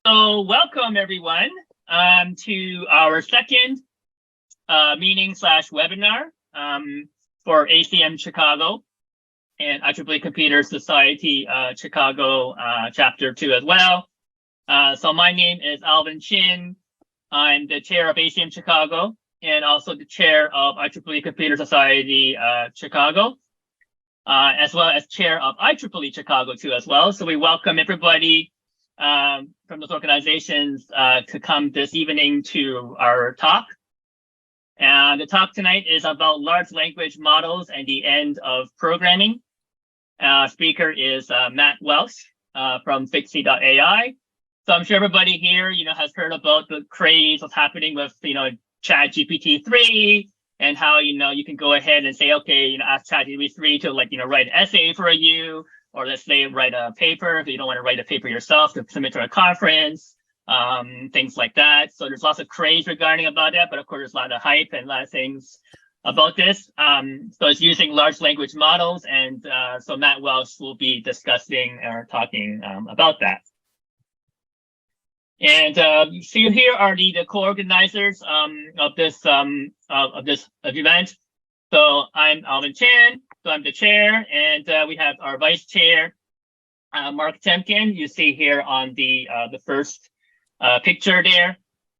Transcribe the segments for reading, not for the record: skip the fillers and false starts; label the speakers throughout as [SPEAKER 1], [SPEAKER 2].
[SPEAKER 1] So welcome everyone to our second meeting / webinar for ACM Chicago and IEEE Computer Society Chicago Chapter 2 as well. So my name is Alvin Chin. I'm the chair of ACM Chicago and also the chair of IEEE Computer Society Chicago, as well as chair of IEEE Chicago too as well. So we welcome everybody from those organizations to come this evening to our talk. And the talk tonight is about large language models and the end of programming. Speaker is Matt Welsh from Fixie.ai. So I'm sure everybody here, has heard about the craze what's happening with, ChatGPT 3 and how, you can go ahead and say, okay, ask ChatGPT 3 to write an essay for you. Or let's say write a paper if you don't want to write a paper yourself to submit to a conference, things like that. So there's lots of craze regarding about that, but of course there's a lot of hype and a lot of things about this. So it's using large language models, and so Matt Welsh will be discussing or talking about that. And so here are the co-organizers of this event. So I'm Alvin Chan. So I'm the chair, and we have our vice chair, Mark Temkin. You see here on the first picture there.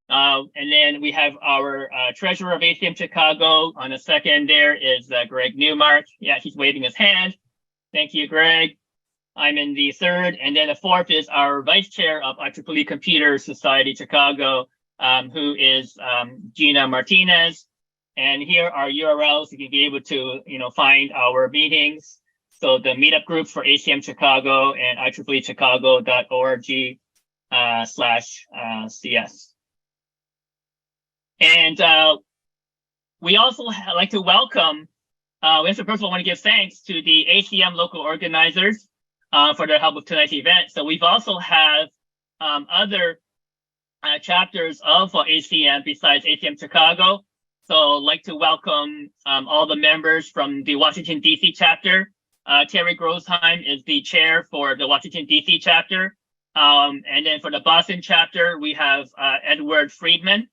[SPEAKER 1] And then we have our treasurer of ACM Chicago. On the second there is Greg Newmark. Yeah, he's waving his hand. Thank you, Greg. I'm in the third. And then the fourth is our vice chair of IEEE Computer Society Chicago, who is Gina Martinez. And here are URLs you can be able to, find our meetings. So the meetup groups for ACM Chicago and IEEEchicago.org /CS. And we also like to welcome, first of all, I want to give thanks to the ACM local organizers for their help with tonight's event. So we've also have other chapters of ACM besides ACM Chicago. So I'd like to welcome all the members from the Washington, D.C. chapter. Terry Grosheim is the chair for the Washington, D.C. chapter. And then for the Boston chapter, we have Edward Friedman.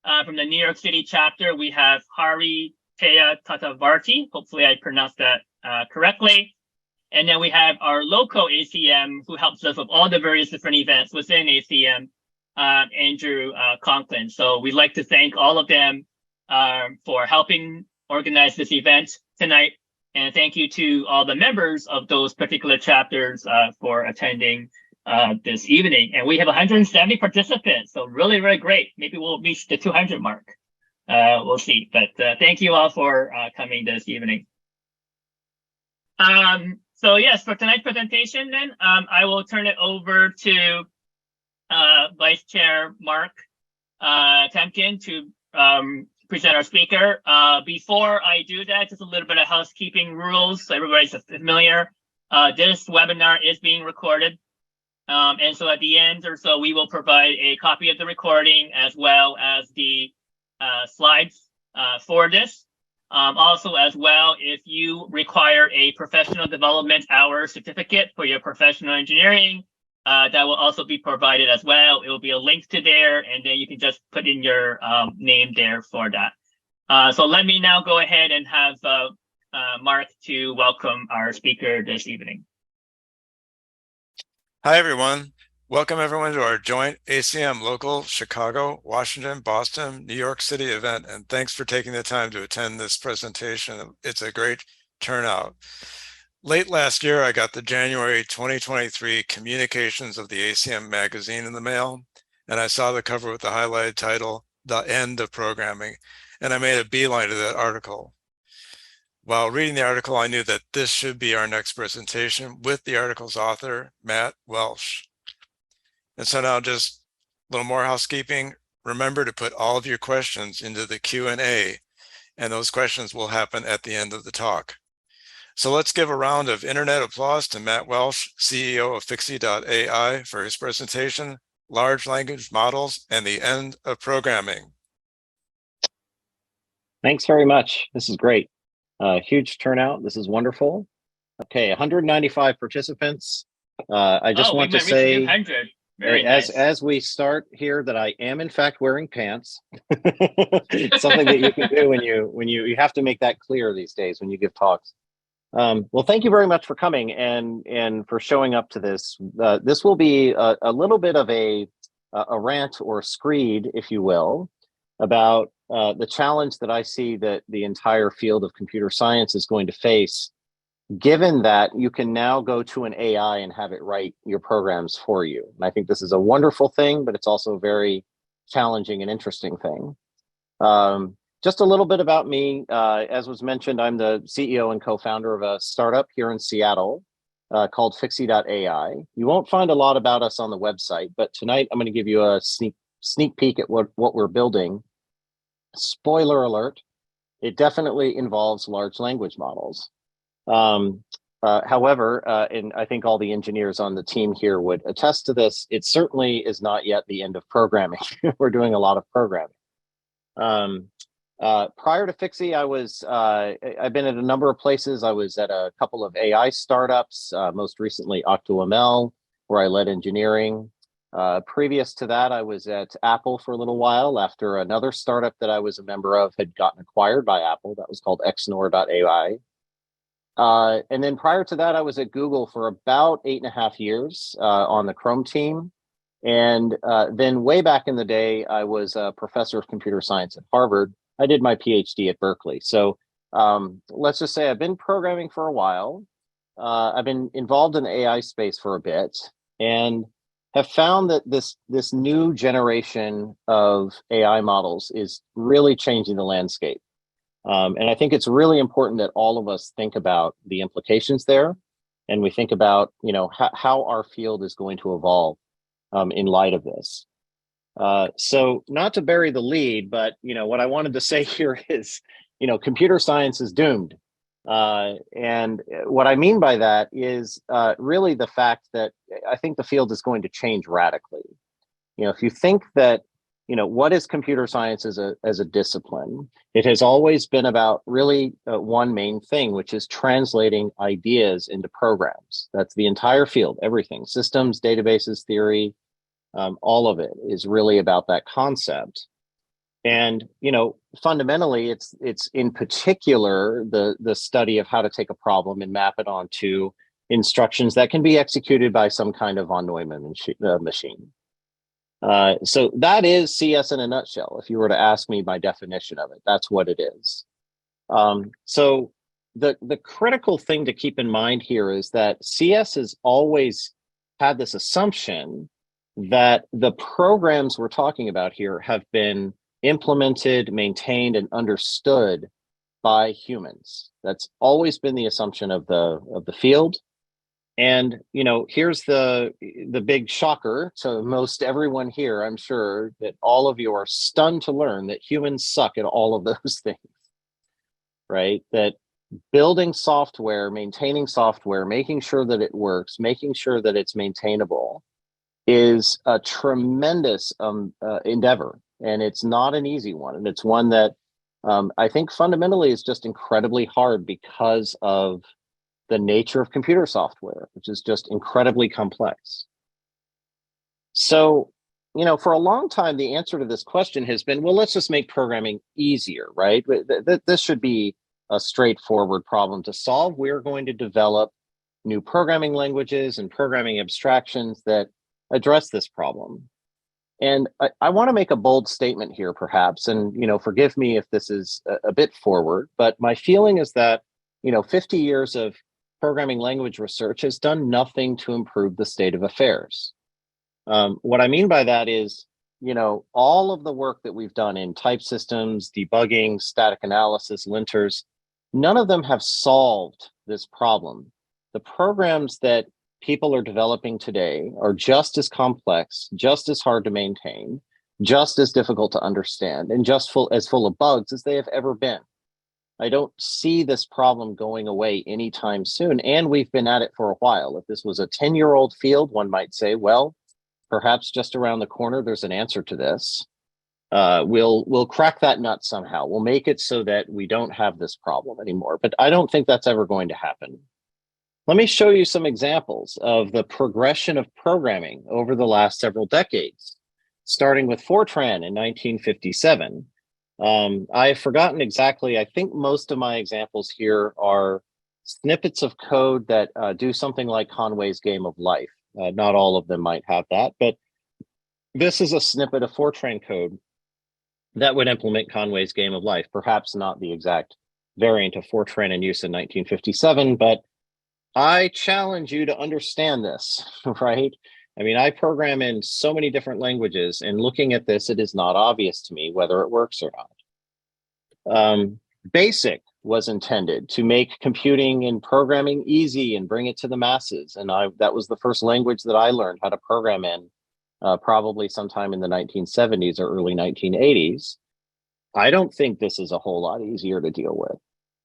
[SPEAKER 1] From the New York City chapter, we have Hari Teya Tatavarti. Hopefully I pronounced that correctly. And then we have our local ACM who helps us with all the various different events within ACM, Andrew Conklin. So we'd like to thank all of them for helping organize this event tonight. And thank you to all the members of those particular chapters for attending this evening. And we have 170 participants, so really, really great. Maybe we'll reach the 200 mark. We'll see. But thank you all for coming this evening. So yes, for tonight's presentation then, I will turn it over to Vice Chair Mark Temkin to present our speaker. Before I do that, just a little bit of housekeeping rules so everybody's familiar. This webinar is being recorded. And so at the end or so, we will provide a copy of the recording as well as the slides for this. Also as well, if you require a professional development hour certificate for your professional engineering, that will also be provided as well. It will be a link to there, and then you can just put in your name there for that. So let me now go ahead and have Mark to welcome our speaker this evening.
[SPEAKER 2] Hi, everyone. Welcome everyone to our joint ACM local Chicago, Washington, Boston, New York City event, and thanks for taking the time to attend this presentation. It's a great turnout. Late last year, I got the January 2023 communications of the ACM magazine in the mail, and I saw the cover with the highlighted title, The End of Programming, and I made a beeline to that article. While reading the article, I knew that this should be our next presentation with the article's author, Matt Welsh. And so now just a little more housekeeping. Remember to put all of your questions into the Q&A, and those questions will happen at the end of the talk. So let's give a round of internet applause to Matt Welsh, CEO of Fixie.ai, for his presentation, Large Language Models and the End of Programming.
[SPEAKER 3] Thanks very much. This is great. Huge turnout. This is wonderful. Okay, 195 participants. I just want to say
[SPEAKER 1] Very
[SPEAKER 3] As
[SPEAKER 1] nice.
[SPEAKER 3] as we start here, that I am in fact wearing pants. Something that you can do when you have to make that clear these days when you give talks. Well, thank you very much for coming and for showing up to this. This will be a little bit of a rant or screed, if you will, about the challenge that I see that the entire field of computer science is going to face, given that you can now go to an AI and have it write your programs for you. And I think this is a wonderful thing, but it's also a very challenging and interesting thing. Just a little bit about me. As was mentioned, I'm the CEO and co-founder of a startup here in Seattle called Fixie.ai. You won't find a lot about us on the website, but tonight I'm going to give you a sneak peek at what we're building. Spoiler alert, it definitely involves large language models. However, and I think all the engineers on the team here would attest to this, it certainly is not yet the end of programming. We're doing a lot of programming. Prior to Fixie, I've been at a number of places. I was at a couple of AI startups, most recently OctoML, where I led engineering. Previous to that, I was at Apple for a little while after another startup that I was a member of had gotten acquired by Apple. That was called Xnor.ai. And then prior to that, I was at Google for about 8.5 years on the Chrome team. And then way back in the day, I was a professor of computer science at Harvard. I did my PhD at Berkeley. So let's just say I've been programming for a while. I've been involved in the AI space for a bit and have found that this new generation of AI models is really changing the landscape. And I think it's really important that all of us think about the implications there, and we think about, how our field is going to evolve in light of this. So not to bury the lead, but what I wanted to say here is, computer science is doomed. And what I mean by that is really the fact that I think the field is going to change radically. If you think that, what is computer science as a discipline? It has always been about really one main thing, which is translating ideas into programs. That's the entire field, everything, systems, databases, theory, all of it is really about that concept. And, fundamentally, it's in particular the study of how to take a problem and map it onto instructions that can be executed by some kind of von Neumann machine. So that is CS in a nutshell. If you were to ask me my definition of it, that's what it is. So the critical thing to keep in mind here is that CS has always had this assumption that the programs we're talking about here have been implemented, maintained, and understood by humans. That's always been the assumption of the field. And here's the big shocker to most everyone here. I'm sure that all of you are stunned to learn that humans suck at all of those things, right? That building software, maintaining software, making sure that it works, making sure that it's maintainable is a tremendous endeavor. And it's not an easy one. And it's one that I think fundamentally is just incredibly hard because of the nature of computer software, which is just incredibly complex. So, for a long time, the answer to this question has been, well, let's just make programming easier, right? This should be a straightforward problem to solve. We're going to develop new programming languages and programming abstractions that address this problem. And I want to make a bold statement here, perhaps, and forgive me if this is a bit forward, but my feeling is that 50 years of programming language research has done nothing to improve the state of affairs. What I mean by that is, all of the work that we've done in type systems, debugging, static analysis, linters, none of them have solved this problem. The programs that people are developing today are just as complex, just as hard to maintain, just as difficult to understand, and just as full of bugs as they have ever been. I don't see this problem going away anytime soon, and we've been at it for a while. If this was a 10-year-old field, one might say, well, perhaps just around the corner, there's an answer to this. We'll crack that nut somehow. We'll make it so that we don't have this problem anymore. But I don't think that's ever going to happen. Let me show you some examples of the progression of programming over the last several decades, starting with Fortran in 1957. I've forgotten exactly, I think most of my examples here are snippets of code that do something like Conway's Game of Life. Not all of them might have that, but this is a snippet of Fortran code that would implement Conway's Game of Life. Perhaps not the exact variant of Fortran in use in 1957, but I challenge you to understand this, right? I mean, I program in so many different languages, and looking at this, it is not obvious to me whether it works or not. BASIC was intended to make computing and programming easy and bring it to the masses. And that was the first language that I learned how to program in, probably sometime in the 1970s or early 1980s. I don't think this is a whole lot easier to deal with,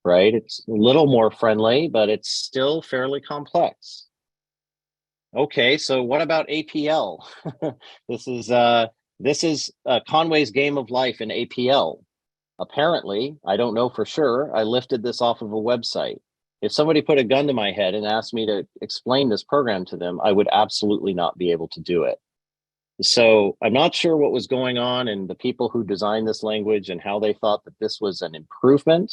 [SPEAKER 3] right? It's a little more friendly, but it's still fairly complex. Okay, so what about APL? This is Conway's Game of Life in APL. Apparently, I don't know for sure, I lifted this off of a website. If somebody put a gun to my head and asked me to explain this program to them, I would absolutely not be able to do it. So I'm not sure what was going on and the people who designed this language and how they thought that this was an improvement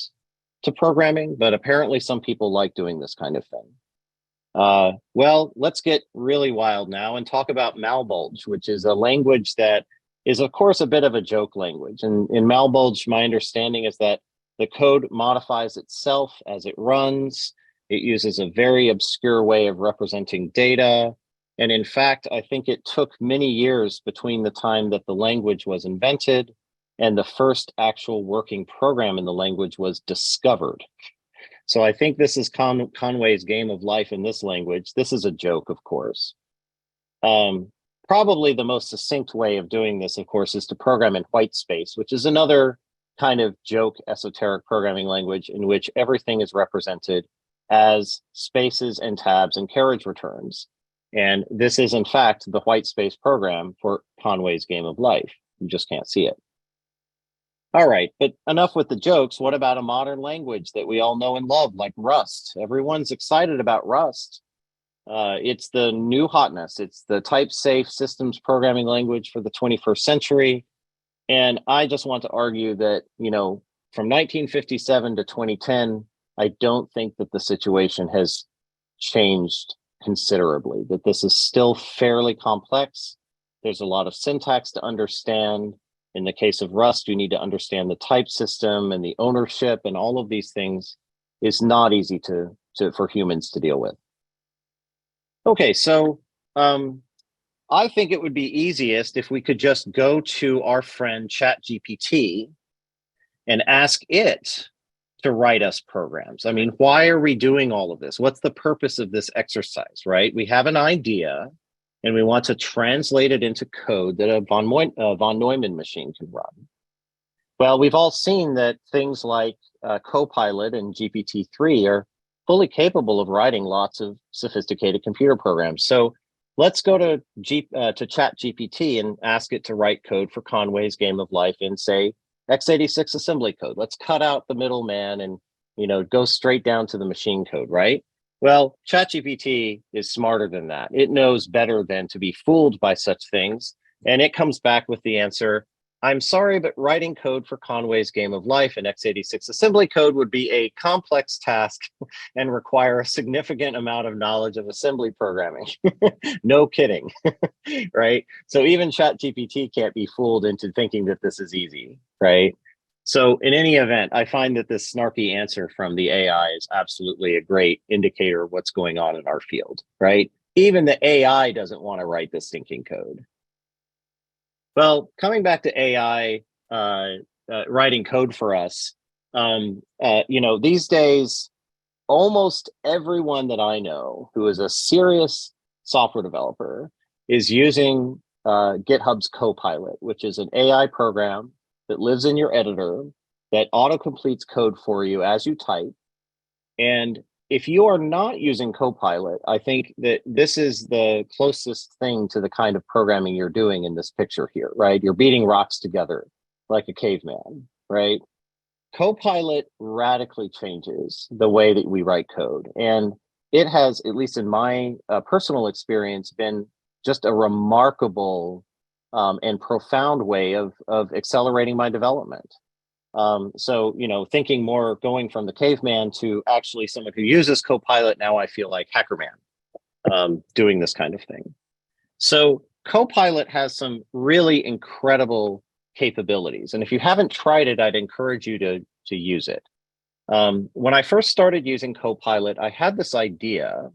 [SPEAKER 3] to programming, but apparently some people like doing this kind of thing. Well, let's get really wild now and talk about Malbulge, which is a language that is, of course, a bit of a joke language. And in Malbulge, my understanding is that the code modifies itself as it runs. It uses a very obscure way of representing data. And in fact, I think it took many years between the time that the language was invented and the first actual working program in the language was discovered. So I think this is Conway's Game of Life in this language. This is a joke, of course. Probably the most succinct way of doing this, of course, is to program in Whitespace, which is another kind of joke esoteric programming language in which everything is represented as spaces and tabs and carriage returns. And this is, in fact, the Whitespace program for Conway's Game of Life. You just can't see it. All right, but enough with the jokes. What about a modern language that we all know and love, like Rust? Everyone's excited about Rust. It's the new hotness. It's the type-safe systems programming language for the 21st century. And I just want to argue that, you know, from 1957 to 2010, I don't think that the situation has changed considerably, that this is still fairly complex. There's a lot of syntax to understand. In the case of Rust, you need to understand the type system and the ownership, and all of these things is not easy for humans to deal with. Okay, so I think it would be easiest if we could just go to our friend ChatGPT and ask it to write us programs. I mean, why are we doing all of this? What's the purpose of this exercise, right? We have an idea and we want to translate it into code that a von Neumann machine can run. Well, we've all seen that things like CoPilot and GPT-3 are fully capable of writing lots of sophisticated computer programs. So let's go to ChatGPT and ask it to write code for Conway's Game of Life in, say, x86 assembly code. Let's cut out the middleman and, you know, go straight down to the machine code, right? Well, ChatGPT is smarter than that. It knows better than to be fooled by such things. And it comes back with the answer, I'm sorry, but writing code for Conway's Game of Life in x86 assembly code would be a complex task and require a significant amount of knowledge of assembly programming. No kidding, right? So even ChatGPT can't be fooled into thinking that this is easy, right? So in any event, I find that this snarky answer from the AI is absolutely a great indicator of what's going on in our field, right? Even the AI doesn't want to write this stinking code. Well, coming back to AI writing code for us, you know, these days, almost everyone that I know who is a serious software developer is using GitHub's CoPilot, which is an AI program that lives in your editor that auto-completes code for you as you type. And if you are not using CoPilot, I think that this is the closest thing to the kind of programming you're doing in this picture here, right? You're beating rocks together like a caveman, right? CoPilot radically changes the way that we write code. And it has, at least in my personal experience, been just a remarkable and profound way of accelerating my development. So, thinking more, going from the caveman to actually someone who uses CoPilot, now I feel like HackerMan doing this kind of thing. So CoPilot has some really incredible capabilities. And if you haven't tried it, I'd encourage you to use it. When I first started using CoPilot, I had this idea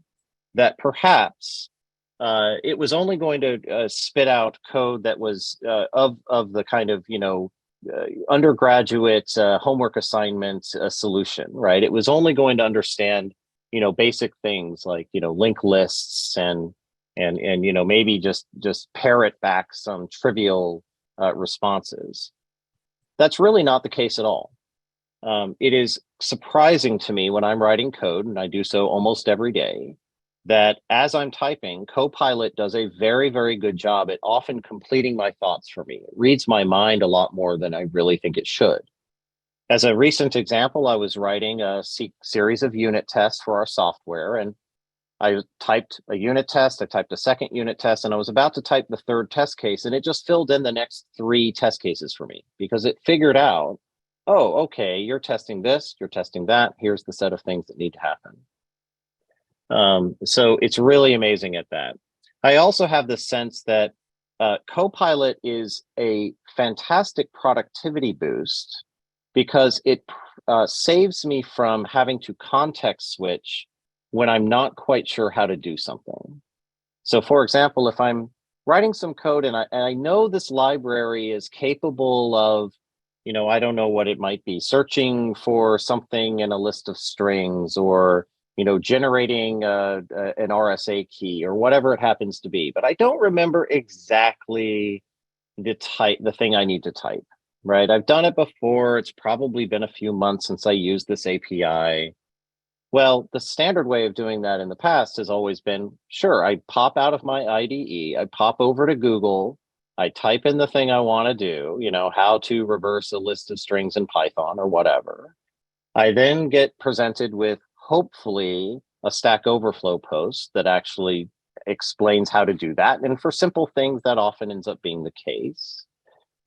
[SPEAKER 3] that perhaps it was only going to spit out code that was of the kind of, undergraduate homework assignment solution, right? It was only going to understand, basic things like, linked lists and maybe just parrot back some trivial responses. That's really not the case at all. It is surprising to me when I'm writing code, and I do so almost every day, that as I'm typing, CoPilot does a very, very good job at often completing my thoughts for me. It reads my mind a lot more than I really think it should. As a recent example, I was writing a series of unit tests for our software, and I typed a unit test, I typed a second unit test, and I was about to type the third test case, and it just filled in the next 3 test cases for me because it figured out, oh, okay, you're testing this, you're testing that, here's the set of things that need to happen. So it's really amazing at that. I also have the sense that CoPilot is a fantastic productivity boost because it saves me from having to context switch when I'm not quite sure how to do something. So for example, if I'm writing some code and I know this library is capable of, I don't know what it might be, searching for something in a list of strings, or generating an RSA key, or whatever it happens to be, but I don't remember exactly the thing I need to type, right? I've done it before. It's probably been a few months since I used this API. Well, the standard way of doing that in the past has always been, sure, I pop out of my IDE, I pop over to Google, I type in the thing I want to do, how to reverse a list of strings in Python or whatever. I then get presented with hopefully a Stack Overflow post that actually explains how to do that. And for simple things, that often ends up being the case.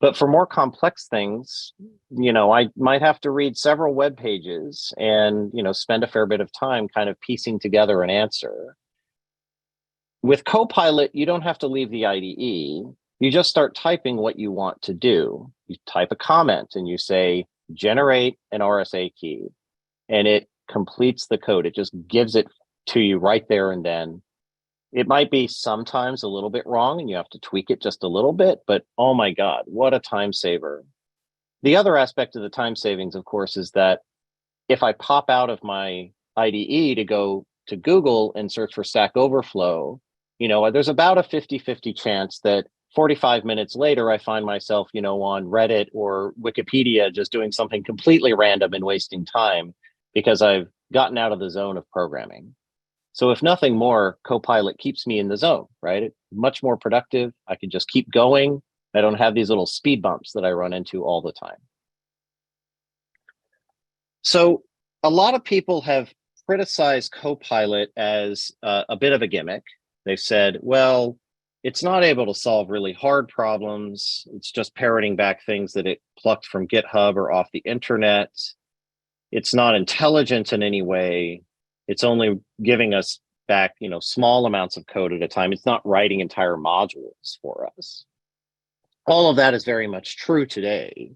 [SPEAKER 3] But for more complex things, I might have to read several web pages and, spend a fair bit of time kind of piecing together an answer. With CoPilot, you don't have to leave the IDE. You just start typing what you want to do. You type a comment and you say, generate an RSA key, and it completes the code. It just gives it to you right there and then. It might be sometimes a little bit wrong and you have to tweak it just a little bit, but oh my God, what a time saver. The other aspect of the time savings, of course, is that if I pop out of my IDE to go to Google and search for Stack Overflow, there's about a 50-50 chance that 45 minutes later, I find myself, on Reddit or Wikipedia, just doing something completely random and wasting time because I've gotten out of the zone of programming. So if nothing more, CoPilot keeps me in the zone, right? It's much more productive. I can just keep going. I don't have these little speed bumps that I run into all the time. So a lot of people have criticized CoPilot as a bit of a gimmick. They've said, well, it's not able to solve really hard problems. It's just parroting back things that it plucked from GitHub or off the internet. It's not intelligent in any way. It's only giving us back, small amounts of code at a time. It's not writing entire modules for us. All of that is very much true today.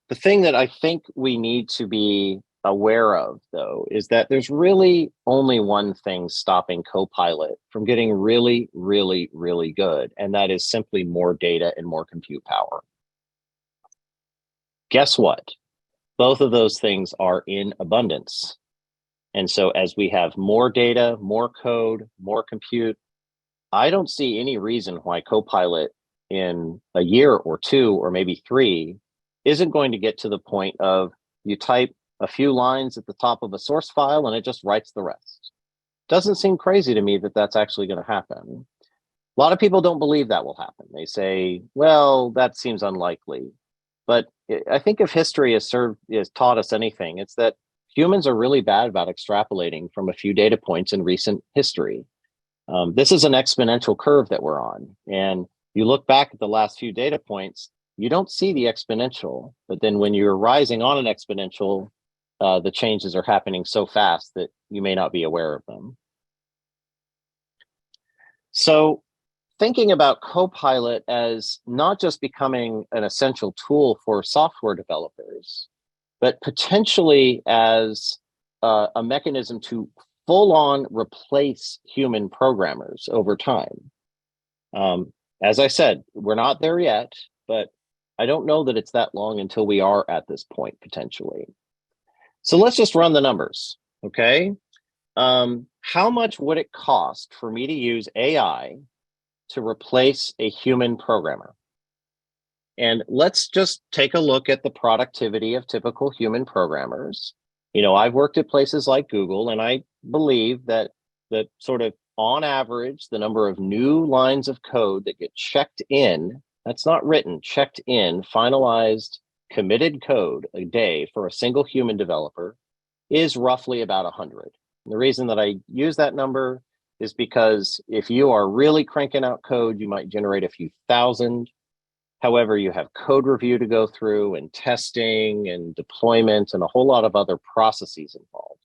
[SPEAKER 3] The thing that I think we need to be aware of, though, is that there's really only one thing stopping CoPilot from getting really, really, really good, and that is simply more data and more compute power. Guess what? Both of those things are in abundance. And so as we have more data, more code, more compute, I don't see any reason why CoPilot in a year or 2 or maybe 3 isn't going to get to the point of you type a few lines at the top of a source file and it just writes the rest. Doesn't seem crazy to me that that's actually going to happen. A lot of people don't believe that will happen. They say, well, that seems unlikely. But I think if history has taught us anything, it's that humans are really bad about extrapolating from a few data points in recent history. This is an exponential curve that we're on. And you look back at the last few data points, you don't see the exponential, but then when you're rising on an exponential, the changes are happening so fast that you may not be aware of them. So thinking about CoPilot as not just becoming an essential tool for software developers, but potentially as a mechanism to full-on replace human programmers over time. As I said, we're not there yet, but I don't know that it's that long until we are at this point, potentially. So let's just run the numbers, okay? How much would it cost for me to use AI to replace a human programmer? And let's just take a look at the productivity of typical human programmers. You know, I've worked at places like Google, and I believe that sort of on average, the number of new lines of code that get checked in, that's not written, checked in, finalized, committed code a day for a single human developer is roughly about 100. And the reason that I use that number is because if you are really cranking out code, you might generate a few thousand. However, you have code review to go through and testing and deployment and a whole lot of other processes involved.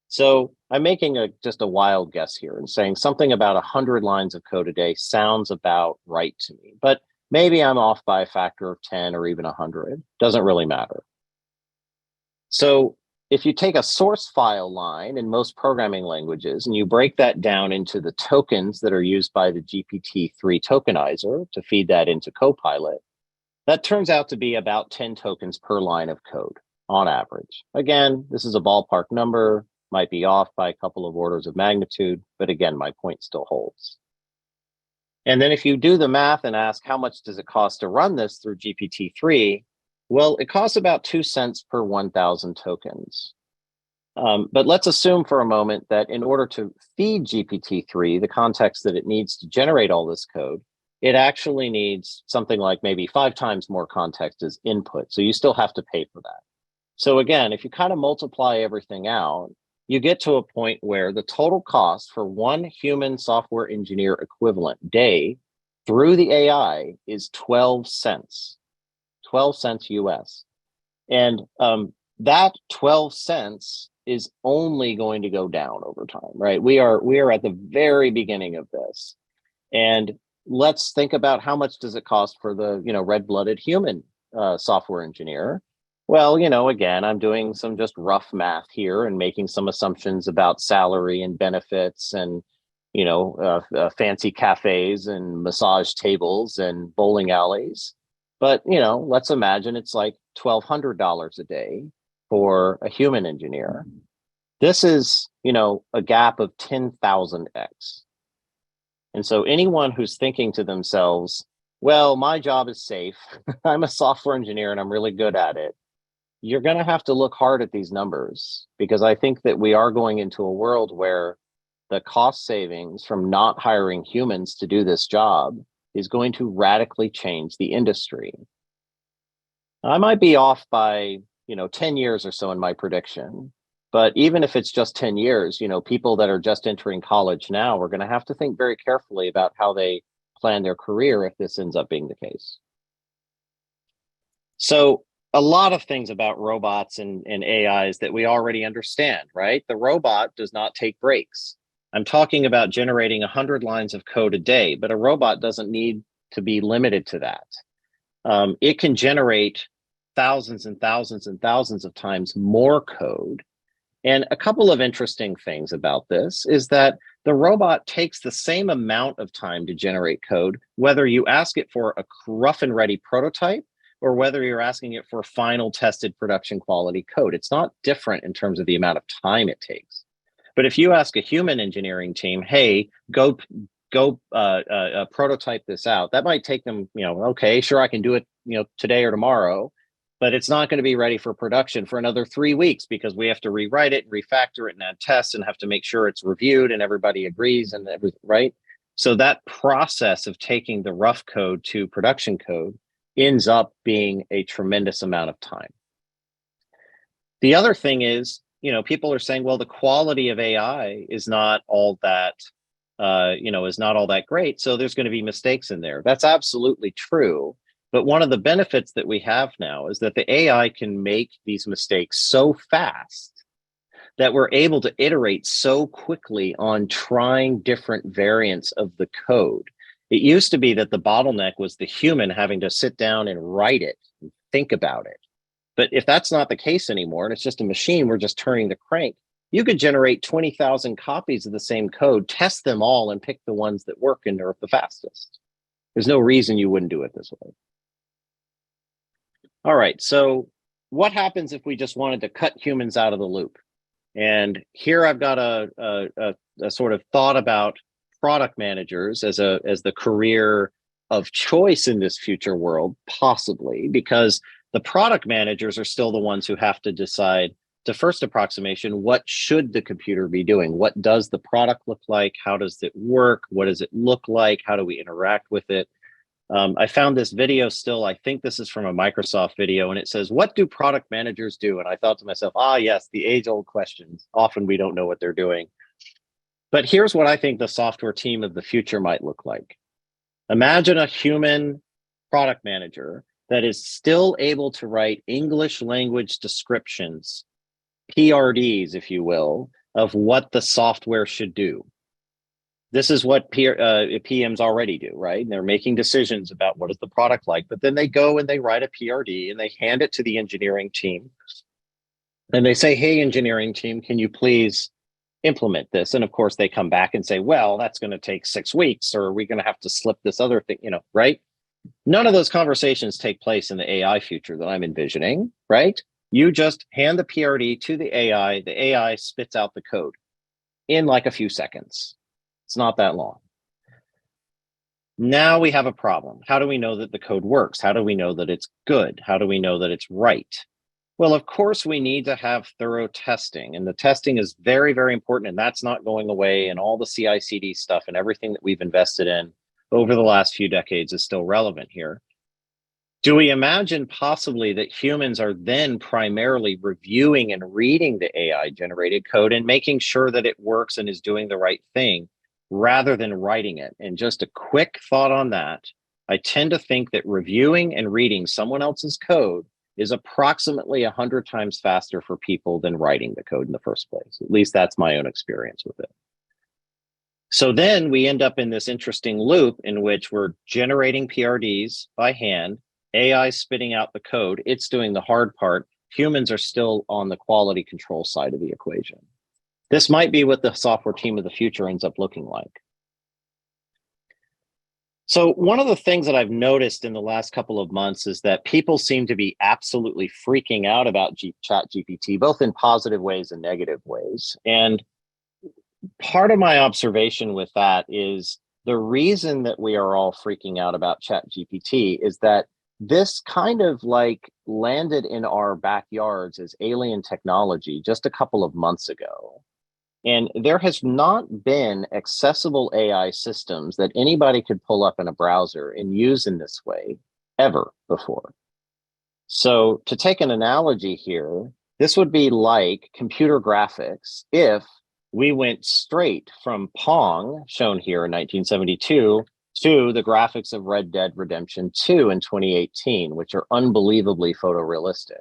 [SPEAKER 3] So I'm making just a wild guess here and saying something about 100 lines of code a day sounds about right to me, but maybe I'm off by a factor of 10 or even 100. Doesn't really matter. So if you take a source file line in most programming languages and you break that down into the tokens that are used by the GPT-3 tokenizer to feed that into CoPilot, that turns out to be about 10 tokens per line of code on average. Again, this is a ballpark number, might be off by a couple of orders of magnitude, but again, my point still holds. And then if you do the math and ask how much does it cost to run this through GPT-3, well, it costs about 2 cents per 1,000 tokens. But let's assume for a moment that in order to feed GPT-3 the context that it needs to generate all this code, it actually needs something like maybe 5 times more context as input. So you still have to pay for that. So again, if you kind of multiply everything out, you get to a point where the total cost for one human software engineer equivalent day through the AI is 12 cents. 12 cents US. And that 12 cents is only going to go down over time, right? We are at the very beginning of this. And let's think about how much does it cost for the, red-blooded human software engineer. Well, again, I'm doing some just rough math here and making some assumptions about salary and benefits and, fancy cafes and massage tables and bowling alleys. But, let's imagine it's like $1,200 a day for a human engineer. This is, a gap of 10,000x. And so anyone who's thinking to themselves, well, my job is safe, I'm a software engineer and I'm really good at it, you're going to have to look hard at these numbers, because I think that we are going into a world where the cost savings from not hiring humans to do this job is going to radically change the industry. I might be off by, 10 years or so in my prediction, but even if it's just 10 years, people that are just entering college now are going to have to think very carefully about how they plan their career if this ends up being the case. So a lot of things about robots and AIs that we already understand, right? The robot does not take breaks. I'm talking about generating 100 lines of code a day, but a robot doesn't need to be limited to that. It can generate thousands and thousands and thousands of times more code. And a couple of interesting things about this is that the robot takes the same amount of time to generate code, whether you ask it for a rough and ready prototype or whether you're asking it for final tested production quality code. It's not different in terms of the amount of time it takes. But if you ask a human engineering team, hey, go prototype this out, that might take them, okay, sure, I can do it, today or tomorrow, but it's not going to be ready for production for another 3 weeks because we have to rewrite it and refactor it and add tests and have to make sure it's reviewed and everybody agrees and everything, right? So that process of taking the rough code to production code ends up being a tremendous amount of time. The other thing is people are saying, well, the quality of AI is not all that, is not all that great. So there's going to be mistakes in there. That's absolutely true. But one of the benefits that we have now is that the AI can make these mistakes so fast that we're able to iterate so quickly on trying different variants of the code. It used to be that the bottleneck was the human having to sit down and write it and think about it. But if that's not the case anymore, and it's just a machine, we're just turning the crank, you could generate 20,000 copies of the same code, test them all, and pick the ones that work and are the fastest. There's no reason you wouldn't do it this way. All right, so what happens if we just wanted to cut humans out of the loop? And here I've got a sort of thought about product managers as the career of choice in this future world, possibly, because the product managers are still the ones who have to decide, the first approximation, what should the computer be doing? What does the product look like? How does it work? What does it look like? How do we interact with it? I found this video still, I think this is from a Microsoft video, and it says, what do product managers do? And I thought to myself, yes, the age-old questions. Often we don't know what they're doing. But here's what I think the software team of the future might look like. Imagine a human product manager that is still able to write English language descriptions, PRDs, if you will, of what the software should do. This is what PMs already do, right? And they're making decisions about what is the product like, but then they go and they write a PRD and they hand it to the engineering team. And they say, hey, engineering team, can you please implement this? And of course, they come back and say, well, that's going to take 6 weeks, or are we going to have to slip this other thing, right? None of those conversations take place in the AI future that I'm envisioning, right? You just hand the PRD to the AI spits out the code in like a few seconds. It's not that long. Now we have a problem. How do we know that the code works? How do we know that it's good? How do we know that it's right? Well, of course, we need to have thorough testing, and the testing is very, very important, and that's not going away, and all the CI/CD stuff and everything that we've invested in over the last few decades is still relevant here. Do we imagine possibly that humans are then primarily reviewing and reading the AI-generated code and making sure that it works and is doing the right thing, rather than writing it? And just a quick thought on that, I tend to think that reviewing and reading someone else's code is approximately 100 times faster for people than writing the code in the first place. At least that's my own experience with it. So then we end up in this interesting loop in which we're generating PRDs by hand, AI spitting out the code, it's doing the hard part. Humans are still on the quality control side of the equation. This might be what the software team of the future ends up looking like. So one of the things that I've noticed in the last couple of months is that people seem to be absolutely freaking out about ChatGPT, both in positive ways and negative ways. And part of my observation with that is the reason that we are all freaking out about ChatGPT is that this kind of like landed in our backyards as alien technology just a couple of months ago. And there has not been accessible AI systems that anybody could pull up in a browser and use in this way ever before. So to take an analogy here, this would be like computer graphics if we went straight from Pong, shown here in 1972, to the graphics of Red Dead Redemption 2 in 2018, which are unbelievably photorealistic.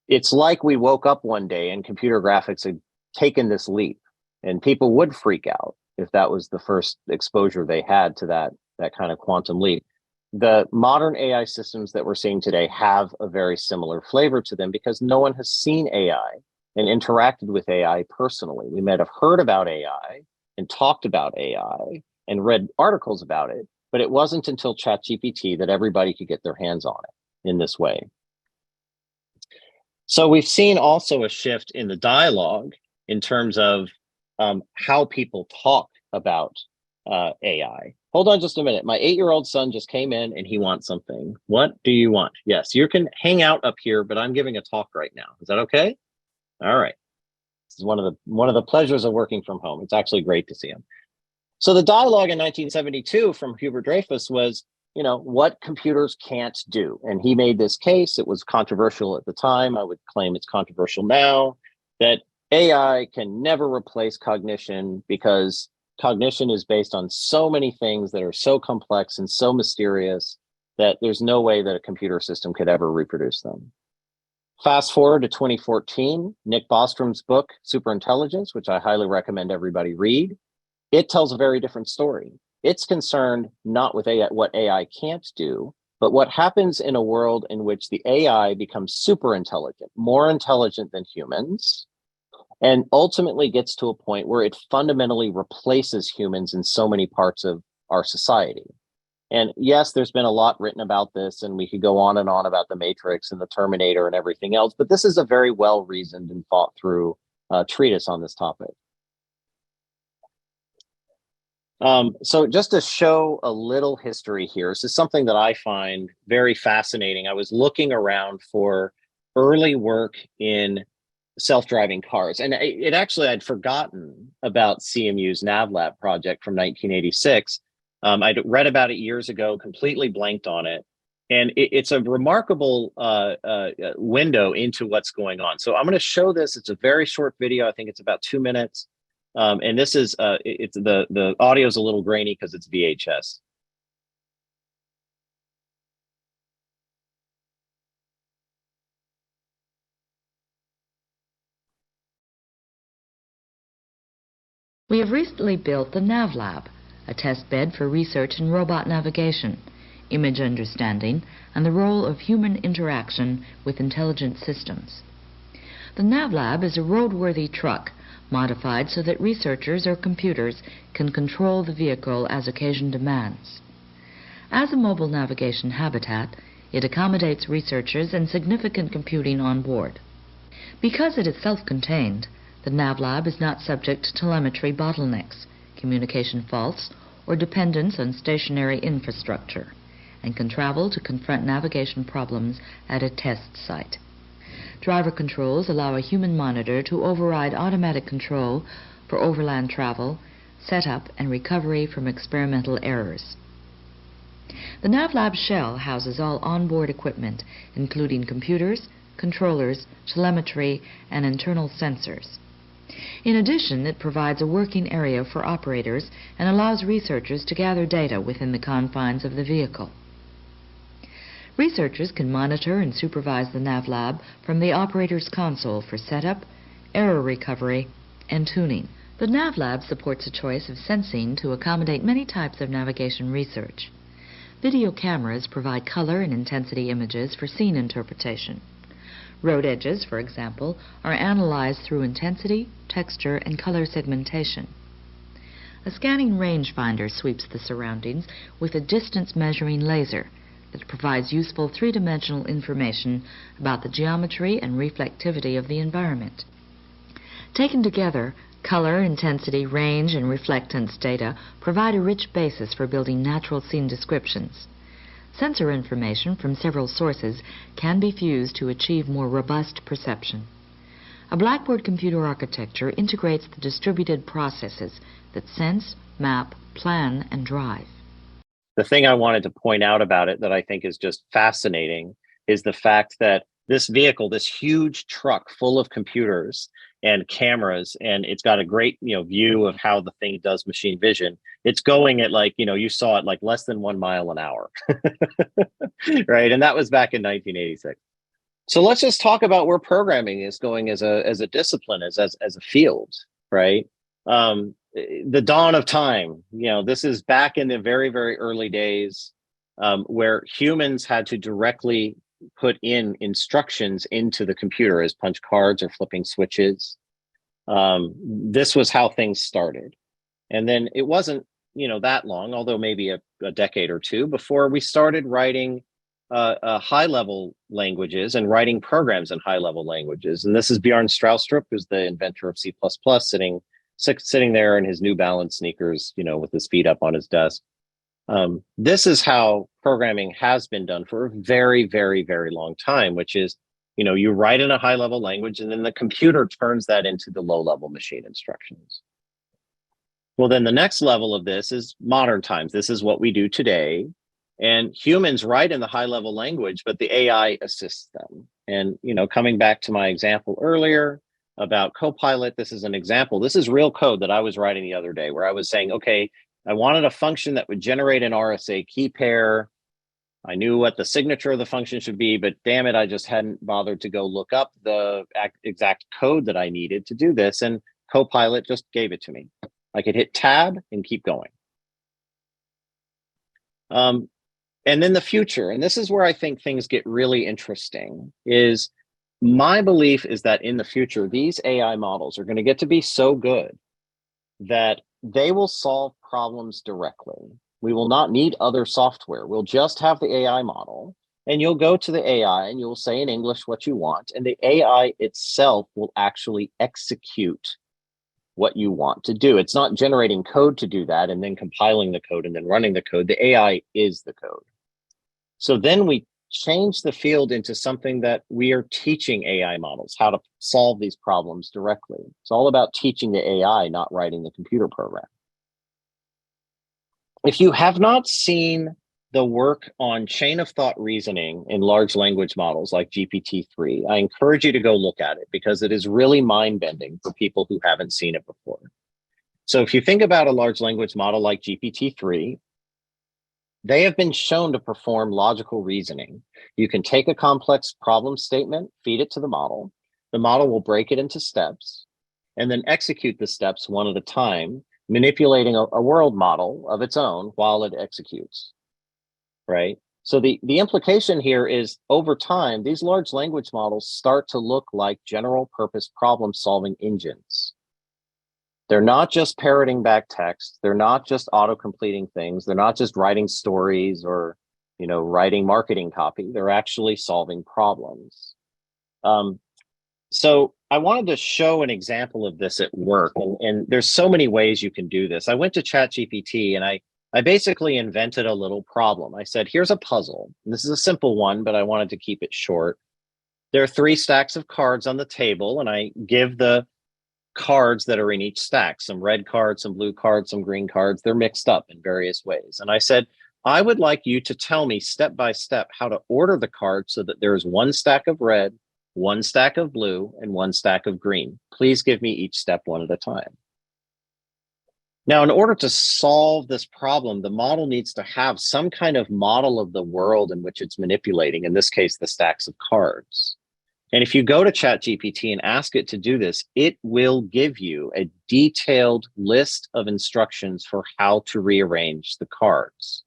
[SPEAKER 3] It's like we woke up one day and computer graphics had taken this leap, and people would freak out if that was the first exposure they had to that kind of quantum leap. The modern AI systems that we're seeing today have a very similar flavor to them because no one has seen AI and interacted with AI personally. We might have heard about AI and talked about AI and read articles about it, but it wasn't until ChatGPT that everybody could get their hands on it in this way. So we've seen also a shift in the dialogue in terms of how people talk about AI. Hold on just a minute. My 8-year-old son just came in and he wants something. What do you want? Yes, you can hang out up here, but I'm giving a talk right now. Is that okay? All right. This is one of the pleasures of working from home. It's actually great to see him. So the dialogue in 1972 from Hubert Dreyfus was, what computers can't do. And he made this case. It was controversial at the time. I would claim it's controversial now, that AI can never replace cognition because cognition is based on so many things that are so complex and so mysterious that there's no way that a computer system could ever reproduce them. Fast forward to 2014, Nick Bostrom's book, Superintelligence, which I highly recommend everybody read, it tells a very different story. It's concerned not with AI, what AI can't do, but what happens in a world in which the AI becomes super intelligent, more intelligent than humans, and ultimately gets to a point where it fundamentally replaces humans in so many parts of our society. And yes, there's been a lot written about this, and we could go on and on about the Matrix and the Terminator and everything else, but this is a very well-reasoned and thought through treatise on this topic. So just to show a little history here, this is something that I find very fascinating. I was looking around for early work in self-driving cars, and it actually, I'd forgotten about CMU's NavLab project from 1986. I'd read about it years ago, completely blanked on it. And it's a remarkable window into what's going on. So I'm going to show this. It's a very short video. I think it's about 2 minutes. And this is, the audio is a little grainy because it's VHS.
[SPEAKER 4] We have recently built the NavLab, a test bed for research in robot navigation, image understanding, and the role of human interaction with intelligent systems. The NavLab is a roadworthy truck modified so that researchers or computers can control the vehicle as occasion demands. As a mobile navigation habitat, it accommodates researchers and significant computing on board. Because it is self-contained, the NavLab is not subject to telemetry bottlenecks, communication faults, or dependence on stationary infrastructure, and can travel to confront navigation problems at a test site. Driver controls allow a human monitor to override automatic control for overland travel, setup, and recovery from experimental errors. The NavLab shell houses all onboard equipment, including computers, controllers, telemetry, and internal sensors. In addition, it provides a working area for operators and allows researchers to gather data within the confines of the vehicle. Researchers can monitor and supervise the NavLab from the operator's console for setup, error recovery, and tuning. The NavLab supports a choice of sensing to accommodate many types of navigation research. Video cameras provide color and intensity images for scene interpretation. Road edges, for example, are analyzed through intensity, texture, and color segmentation. A scanning rangefinder sweeps the surroundings with a distance-measuring laser that provides useful three-dimensional information about the geometry and reflectivity of the environment. Taken together, color, intensity, range, and reflectance data provide a rich basis for building natural scene descriptions. Sensor information from several sources can be fused to achieve more robust perception. A Blackboard computer architecture integrates the distributed processes that sense, map, plan, and drive.
[SPEAKER 3] The thing I wanted to point out about it that I think is just fascinating is the fact that this vehicle, this huge truck full of computers and cameras, and it's got a great view of how the thing does machine vision. It's going at you saw it like less than 1 mile an hour, right? And that was back in 1986. So let's just talk about where programming is going as a discipline, as a field, right? The dawn of time. This is back in the very, very early days where humans had to directly put in instructions into the computer as punch cards or flipping switches. This was how things started. And then it wasn't, that long, although maybe a decade or two, before we started writing high-level languages and writing programs in high-level languages. And this is Bjorn Strauss, who's the inventor of C++, sitting there in his New Balance sneakers, with his feet up on his desk. This is how programming has been done for a very, very, very long time, which is, you write in a high-level language and then the computer turns that into the low-level machine instructions. Well, then the next level of this is modern times. This is what we do today. And humans write in the high level language, but the AI assists them. And, coming back to my example earlier about CoPilot, this is an example. This is real code that I was writing the other day where I was saying, okay, I wanted a function that would generate an RSA key pair. I knew what the signature of the function should be, but damn it, I just hadn't bothered to go look up the exact code that I needed to do this. And CoPilot just gave it to me. I could hit tab and keep going. And in the future, and this is where I think things get really interesting, is my belief is that in the future, these AI models are going to get to be so good that they will solve problems directly. We will not need other software. We'll just have the AI model, and you'll go to the AI and you'll say in English what you want, and the AI itself will actually execute what you want to do. It's not generating code to do that and then compiling the code and then running the code. The AI is the code. So then we change the field into something that we are teaching AI models how to solve these problems directly. It's all about teaching the AI, not writing the computer program. If you have not seen the work on chain of thought reasoning in large language models like GPT-3, I encourage you to go look at it because it is really mind-bending for people who haven't seen it before. So if you think about a large language model like GPT-3, they have been shown to perform logical reasoning. You can take a complex problem statement, feed it to the model will break it into steps, and then execute the steps one at a time, manipulating a world model of its own while it executes, right? So the implication here is over time, these large language models start to look like general purpose problem-solving engines. They're not just parroting back text. They're not just auto-completing things. They're not just writing stories or, writing marketing copy. They're actually solving problems. So I wanted to show an example of this at work. And there's so many ways you can do this. I went to ChatGPT and I basically invented a little problem. I said, here's a puzzle. And this is a simple one, but I wanted to keep it short. There are 3 stacks of cards on the table, and I give the cards that are in each stack, some red cards, some blue cards, some green cards. They're mixed up in various ways. And I said, I would like you to tell me step by step how to order the cards so that there's 1 stack of red, 1 stack of blue, and 1 stack of green. Please give me each step one at a time. Now, in order to solve this problem, the model needs to have some kind of model of the world in which it's manipulating, in this case, the stacks of cards. And if you go to ChatGPT and ask it to do this, it will give you a detailed list of instructions for how to rearrange the cards,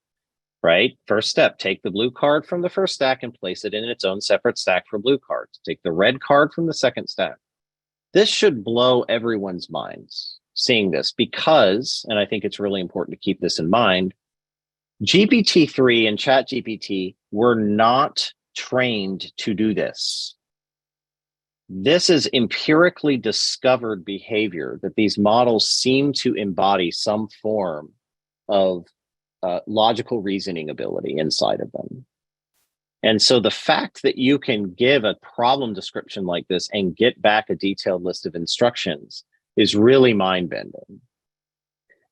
[SPEAKER 3] right? First step, take the blue card from the first stack and place it in its own separate stack for blue cards. Take the red card from the second stack. This should blow everyone's minds seeing this because, and I think it's really important to keep this in mind, GPT-3 and ChatGPT were not trained to do this. This is empirically discovered behavior that these models seem to embody some form of logical reasoning ability inside of them. And so the fact that you can give a problem description like this and get back a detailed list of instructions is really mind-bending.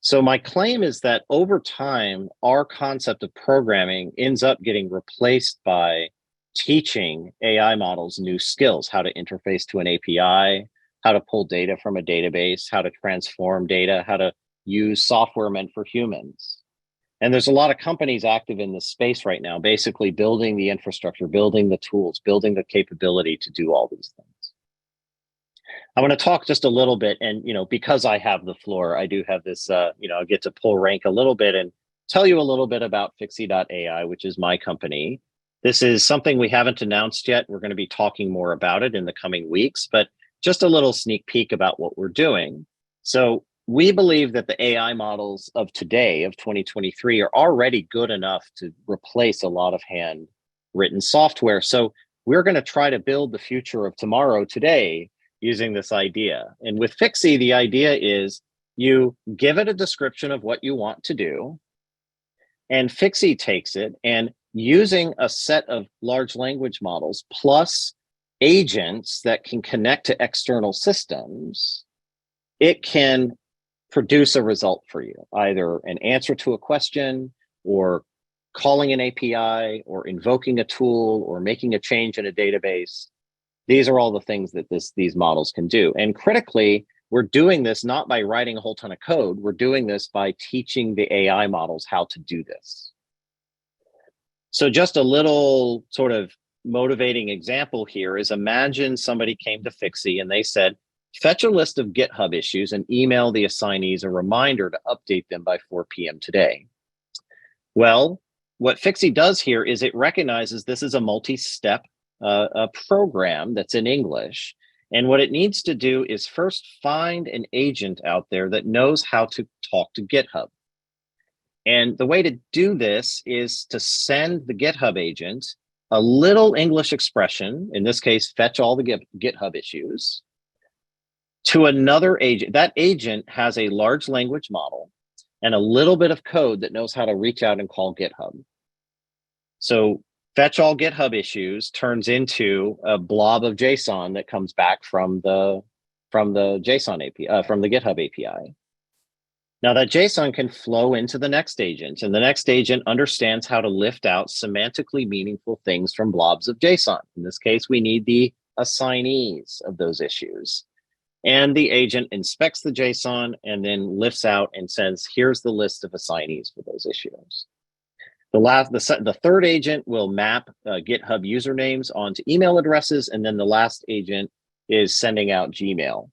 [SPEAKER 3] So my claim is that over time, our concept of programming ends up getting replaced by teaching AI models new skills, how to interface to an API, how to pull data from a database, how to transform data, how to use software meant for humans. And there's a lot of companies active in this space right now, basically building the infrastructure, building the tools, building the capability to do all these things. I want to talk just a little bit, and because I have the floor, I do have this, I get to pull rank a little bit and tell you a little bit about Fixie.ai, which is my company. This is something we haven't announced yet. We're going to be talking more about it in the coming weeks, but just a little sneak peek about what we're doing. So we believe that the AI models of today, of 2023, are already good enough to replace a lot of handwritten software. So we're going to try to build the future of tomorrow today using this idea. And with Fixie, the idea is you give it a description of what you want to do, and Fixie takes it and using a set of large language models plus agents that can connect to external systems, it can produce a result for you, either an answer to a question or calling an API or invoking a tool or making a change in a database. These are all the things that these models can do. And critically, we're doing this not by writing a whole ton of code. We're doing this by teaching the AI models how to do this. So just a little sort of motivating example here is, imagine somebody came to Fixie and they said, fetch a list of GitHub issues and email the assignees a reminder to update them by 4 p.m. today. Well, what Fixie does here is it recognizes this is a multi-step program that's in English. And what it needs to do is first find an agent out there that knows how to talk to GitHub. And the way to do this is to send the GitHub agent a little English expression, in this case, fetch all the GitHub issues, to another agent. That agent has a large language model and a little bit of code that knows how to reach out and call GitHub. So fetch all GitHub issues turns into a blob of JSON that comes back from the JSON API, from the GitHub API. Now that JSON can flow into the next agent, and the next agent understands how to lift out semantically meaningful things from blobs of JSON. In this case, we need the assignees of those issues. And the agent inspects the JSON and then lifts out and says, here's the list of assignees for those issues. The third agent will map GitHub usernames onto email addresses, and then the last agent is sending out Gmail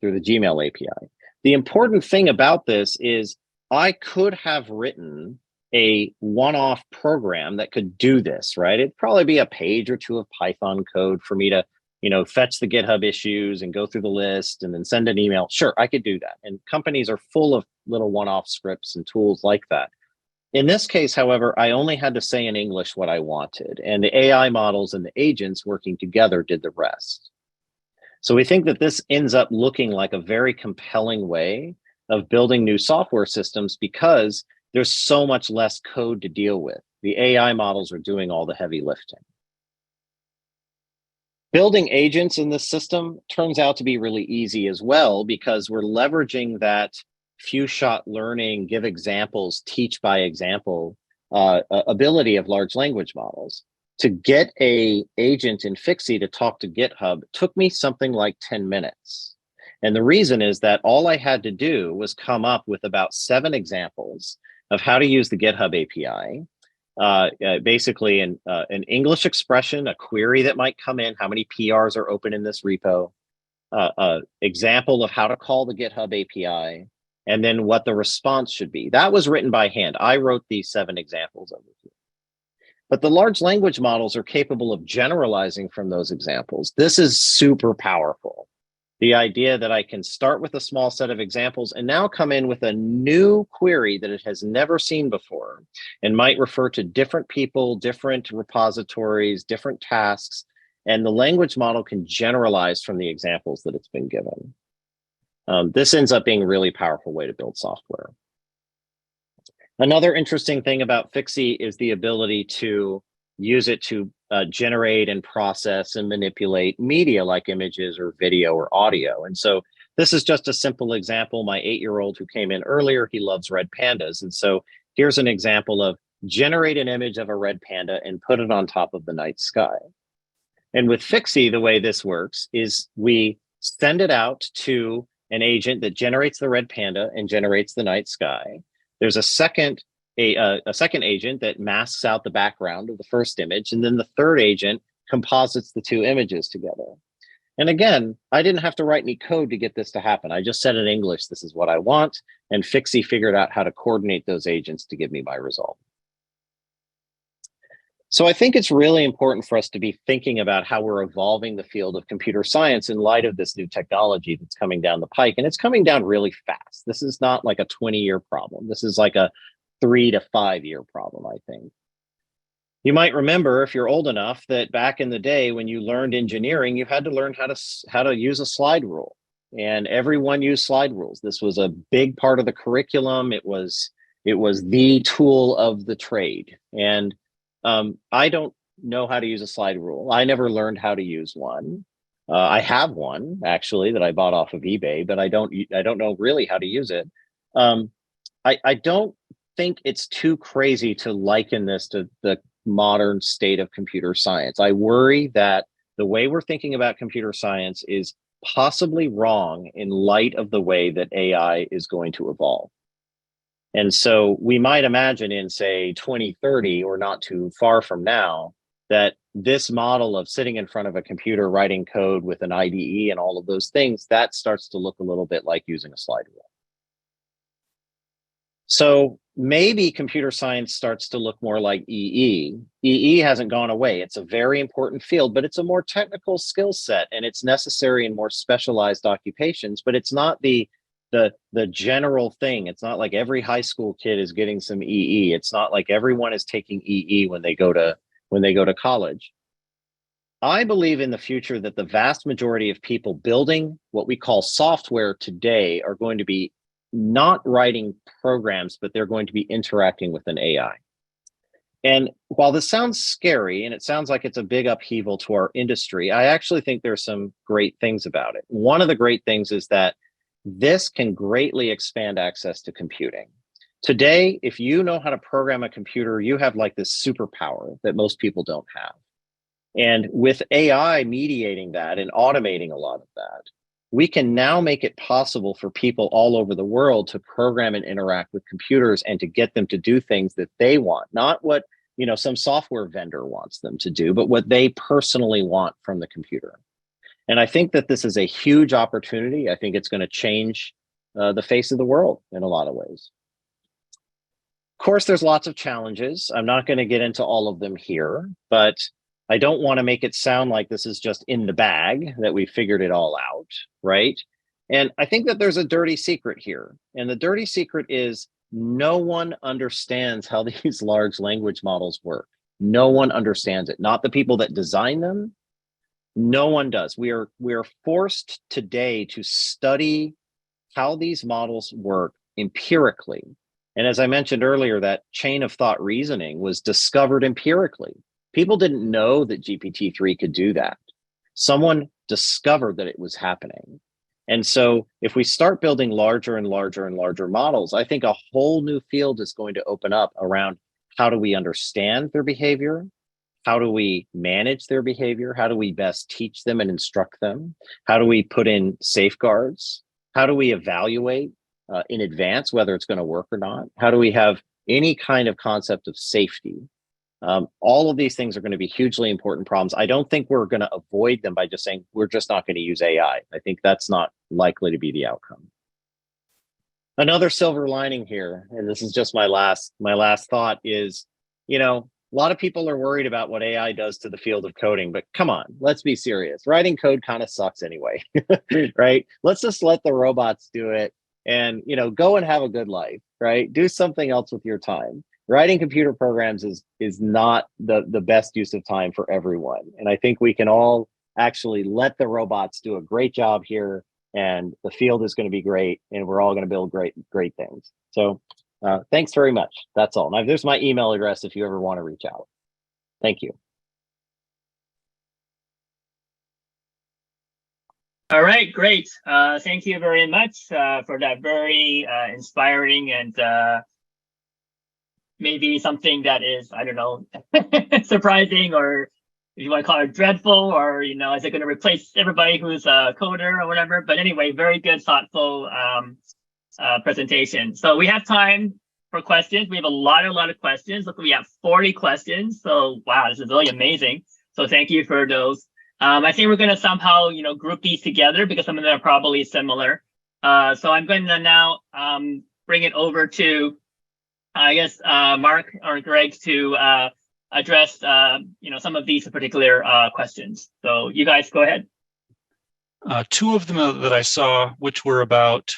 [SPEAKER 3] through the Gmail API. The important thing about this is I could have written a one-off program that could do this, right? It'd probably be a page or two of Python code for me to, fetch the GitHub issues and go through the list and then send an email. Sure, I could do that. And companies are full of little one-off scripts and tools like that. In this case, however, I only had to say in English what I wanted, and the AI models and the agents working together did the rest. So we think that this ends up looking like a very compelling way of building new software systems because there's so much less code to deal with. The AI models are doing all the heavy lifting. Building agents in this system turns out to be really easy as well because we're leveraging that few-shot learning, give examples, teach by example ability of large language models. To get an agent in Fixie to talk to GitHub took me something like 10 minutes. And the reason is that all I had to do was come up with about 7 examples of how to use the GitHub API. Basically an English expression, a query that might come in, how many PRs are open in this repo, example of how to call the GitHub API, and then what the response should be. That was written by hand. I wrote these 7 examples over here. But the large language models are capable of generalizing from those examples. This is super powerful. The idea that I can start with a small set of examples and now come in with a new query that it has never seen before and might refer to different people, different repositories, different tasks, and the language model can generalize from the examples that it's been given. This ends up being a really powerful way to build software. Another interesting thing about Fixie is the ability to use it to generate and process and manipulate media like images or video or audio. And so this is just a simple example. My 8-year-old who came in earlier, he loves red pandas. And so here's an example of generate an image of a red panda and put it on top of the night sky. And with Fixie, the way this works is we send it out to an agent that generates the red panda and generates the night sky. There's a second agent that masks out the background of the first image, and then the third agent composites the 2 images together. And again, I didn't have to write any code to get this to happen. I just said in English, this is what I want, and Fixie figured out how to coordinate those agents to give me my result. So I think it's really important for us to be thinking about how we're evolving the field of computer science in light of this new technology that's coming down the pike. And it's coming down really fast. This is not like a 20-year problem. This is like a 3 to 5 year problem, I think. You might remember, if you're old enough, that back in the day when you learned engineering, you had to learn how to use a slide rule. And everyone used slide rules. This was a big part of the curriculum. It was the tool of the trade. And I don't know how to use a slide rule. I never learned how to use one. I have one actually that I bought off of eBay, but I don't know really how to use it. I don't think it's too crazy to liken this to the modern state of computer science. I worry that the way we're thinking about computer science is possibly wrong in light of the way that AI is going to evolve. And so we might imagine in, say, 2030, or not too far from now, that this model of sitting in front of a computer, writing code with an IDE and all of those things, that starts to look a little bit like using a slide rule. So maybe computer science starts to look more like EE. EE hasn't gone away. It's a very important field, but it's a more technical skill set, and it's necessary in more specialized occupations, but it's not the general thing. It's not like every high school kid is getting some EE. It's not like everyone is taking EE when they go to college. I believe in the future that the vast majority of people building what we call software today are going to be not writing programs, but they're going to be interacting with an AI. And while this sounds scary and it sounds like it's a big upheaval to our industry, I actually think there's some great things about it. One of the great things is that this can greatly expand access to computing. Today, if you know how to program a computer, you have like this superpower that most people don't have. And with AI mediating that and automating a lot of that, we can now make it possible for people all over the world to program and interact with computers and to get them to do things that they want, not what, you know, some software vendor wants them to do, but what they personally want from the computer. And I think that this is a huge opportunity. I think it's going to change the face of the world in a lot of ways. Of course, there's lots of challenges. I'm not going to get into all of them here, but I don't want to make it sound like this is just in the bag, that we figured it all out, right? And I think that there's a dirty secret here. And the dirty secret is no one understands how these large language models work. No one understands it. Not the people that design them. No one does. We are forced today to study how these models work empirically. And as I mentioned earlier, that chain of thought reasoning was discovered empirically. People didn't know that GPT-3 could do that. Someone discovered that it was happening. And so if we start building larger and larger and larger models, I think a whole new field is going to open up around how do we understand their behavior? How do we manage their behavior? How do we best teach them and instruct them? How do we put in safeguards? How do we evaluate in advance whether it's going to work or not? How do we have any kind of concept of safety? All of these things are going to be hugely important problems. I don't think we're going to avoid them by just saying we're just not going to use AI. I think that's not likely to be the outcome. Another silver lining here, and this is just my last thought, is, you know, a lot of people are worried about what AI does to the field of coding, but come on, let's be serious. Writing code kind of sucks anyway, right? Let's just let the robots do it and, you know, go and have a good life, right? Do something else with your time. Writing computer programs is not the best use of time for everyone. And I think we can all actually let the robots do a great job here, and the field is going to be great, and we're all going to build great things. So thanks very much. That's all. Now, there's my email address if you ever want to reach out. Thank you.
[SPEAKER 1] All right, great. Thank you very much for that very inspiring and maybe something that is, I don't know, surprising, or if you want to call it dreadful, or, you know, is it going to replace everybody who's a coder or whatever? But anyway, very good, thoughtful presentation. So we have time for questions. We have a lot of questions. Look, we have 40 questions. So wow, this is really amazing. So thank you for those. I think we're going to somehow, you know, group these together because some of them are probably similar. So I'm going to now bring it over to, I guess, Mark or Greg to address, you know, some of these particular questions. So you guys go ahead.
[SPEAKER 5] Two of them that I saw, which were about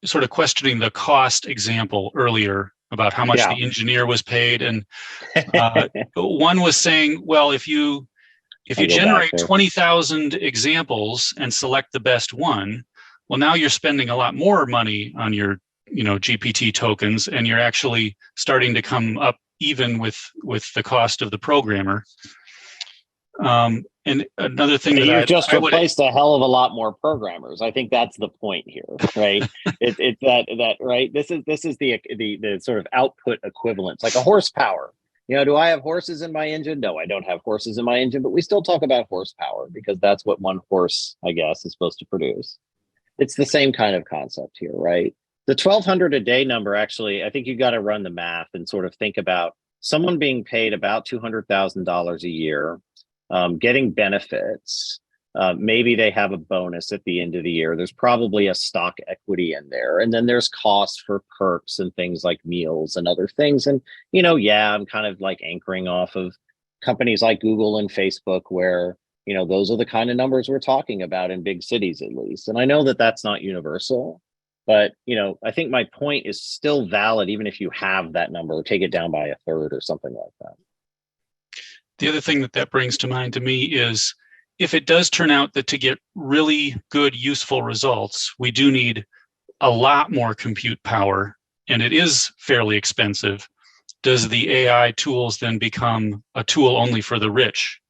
[SPEAKER 5] sort of questioning the cost example earlier about how much the engineer was paid, and one was saying, well, if you generate 20,000 examples and select the best one, well, now you're spending a lot more money on your, you know, GPT tokens, and you're actually starting to come up even with the cost of the programmer. And another thing that
[SPEAKER 3] You've just
[SPEAKER 5] I would,
[SPEAKER 3] replaced a hell of a lot more programmers. I think that's the point here, right? It's that right. This is the sort of output equivalence, like a horsepower. Do I have horses in my engine? No, I don't have horses in my engine, but we still talk about horsepower because that's what one horse, I guess, is supposed to produce. It's the same kind of concept here, right? The 1,200 a day number, actually, I think you got to run the math and sort of think about someone being paid about $200,000 a year, getting benefits. Maybe they have a bonus at the end of the year. There's probably a stock equity in there. And then there's costs for perks and things like meals and other things. And, yeah, I'm kind of like anchoring off of companies like Google and Facebook where, those are the kind of numbers we're talking about in big cities, at least. And I know that that's not universal, but, I think my point is still valid, even if you have that number or take it down by a third or something like that.
[SPEAKER 5] the other thing that brings to mind to me is if it does turn out that to get really good, useful results, we do need a lot more compute power, and it is fairly expensive. Does the AI tools then become a tool only for the rich?